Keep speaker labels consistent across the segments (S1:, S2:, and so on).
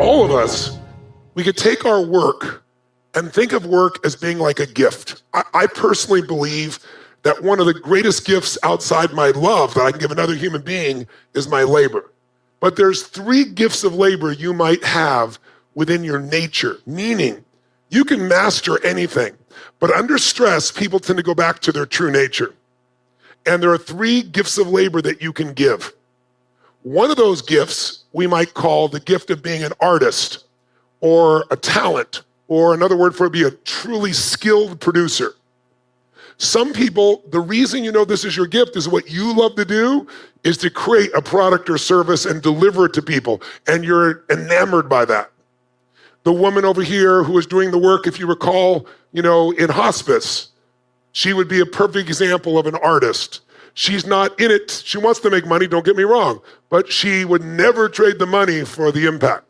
S1: all of us, we could take our work and think of work as being like a gift. I personally believe that one of the greatest gifts outside my love that I can give another human being is my labor. But there's 3 gifts of labor you might have within your nature, meaning you can master anything, but under stress, people tend to go back to their true nature. And there are 3 gifts of labor that you can give. One of those gifts we might call the gift of being an artist or a talent, or another word for it would be a truly skilled producer. Some people, the reason you know this is your gift is what you love to do is to create a product or service and deliver it to people, and you're enamored by that. The woman over here who is doing the work, if you recall, in hospice, she would be a perfect example of an artist. She's not in it. She wants to make money, don't get me wrong, but she would never trade the money for the impact.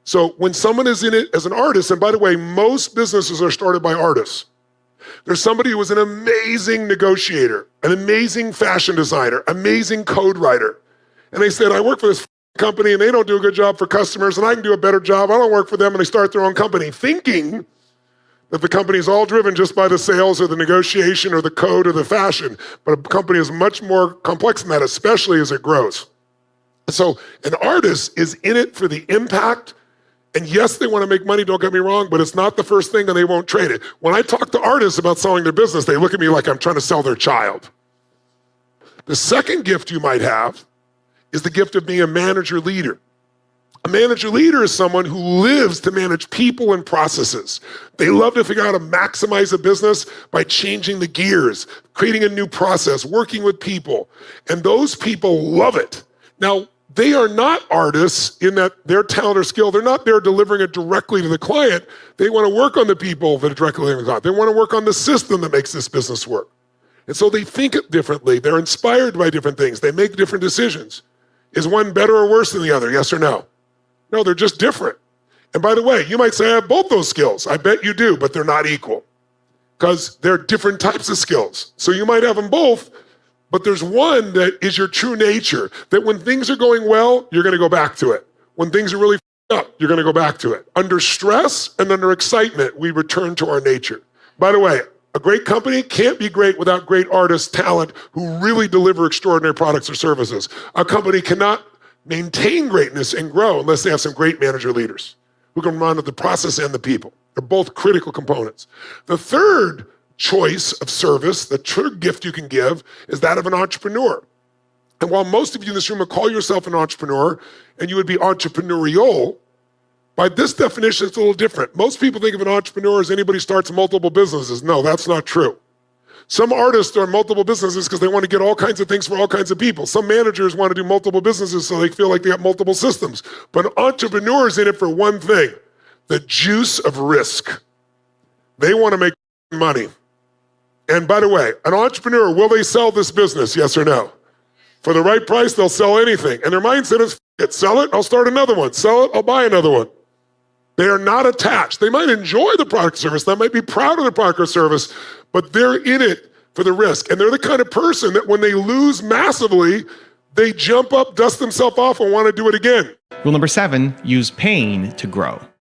S1: So when someone is in it as an artist, and by the way, most businesses are started by artists. There's somebody who was an amazing negotiator, an amazing fashion designer, amazing code writer. And they said, I work for this company and they don't do a good job for customers and I can do a better job. I don't work for them. And they start their own company thinking that the company is all driven just by the sales or the negotiation or the code or the fashion. But a company is much more complex than that, especially as it grows. So an artist is in it for the impact. And yes, they want to make money, don't get me wrong, but it's not the first thing and they won't trade it. When I talk to artists about selling their business, they look at me like I'm trying to sell their child. The second gift you might have is the gift of being a manager leader. A manager leader is someone who lives to manage people and processes. They love to figure out how to maximize a business by changing the gears, creating a new process, working with people. And those people love it. Now, they are not artists in that their talent or skill, they're not there delivering it directly to the client. They want to work on the people that are directly delivering the client. They want to work on the system that makes this business work. And so they think it differently. They're inspired by different things. They make different decisions. Is one better or worse than the other? Yes or no? No, they're just different. And by the way, you might say I have both those skills. I bet you do, but they're not equal because they're different types of skills. So you might have them both, but there's one that is your true nature, that when things are going well, you're going to go back to it. When things are really up, you're going to go back to it. Under stress and under excitement, we return to our nature. By the way, a great company can't be great without great artist talent who really deliver extraordinary products or services. A company cannot maintain greatness and grow unless they have some great manager leaders who can run the process and the people. They're both critical components. The third choice of service, the true gift you can give, is that of an entrepreneur. And while most of you in this room would call yourself an entrepreneur and you would be entrepreneurial, by this definition, it's a little different. Most people think of an entrepreneur as anybody starts multiple businesses. No, that's not true. Some artists start multiple businesses because they want to get all kinds of things for all kinds of people. Some managers want to do multiple businesses so they feel like they have multiple systems. But an entrepreneur is in it for one thing, the juice of risk. They want to make money. And by the way, an entrepreneur, will they sell this business? Yes or no? For the right price, they'll sell anything. And their mindset is, sell it, I'll start another one. Sell it, I'll buy another one. They are not attached. They might enjoy the product or service. They might be proud of the product or service, but they're in it for the risk. And they're the kind of person that when they lose massively, they jump up, dust themselves off, and want to do it again.
S2: Rule number 7, use pain to grow.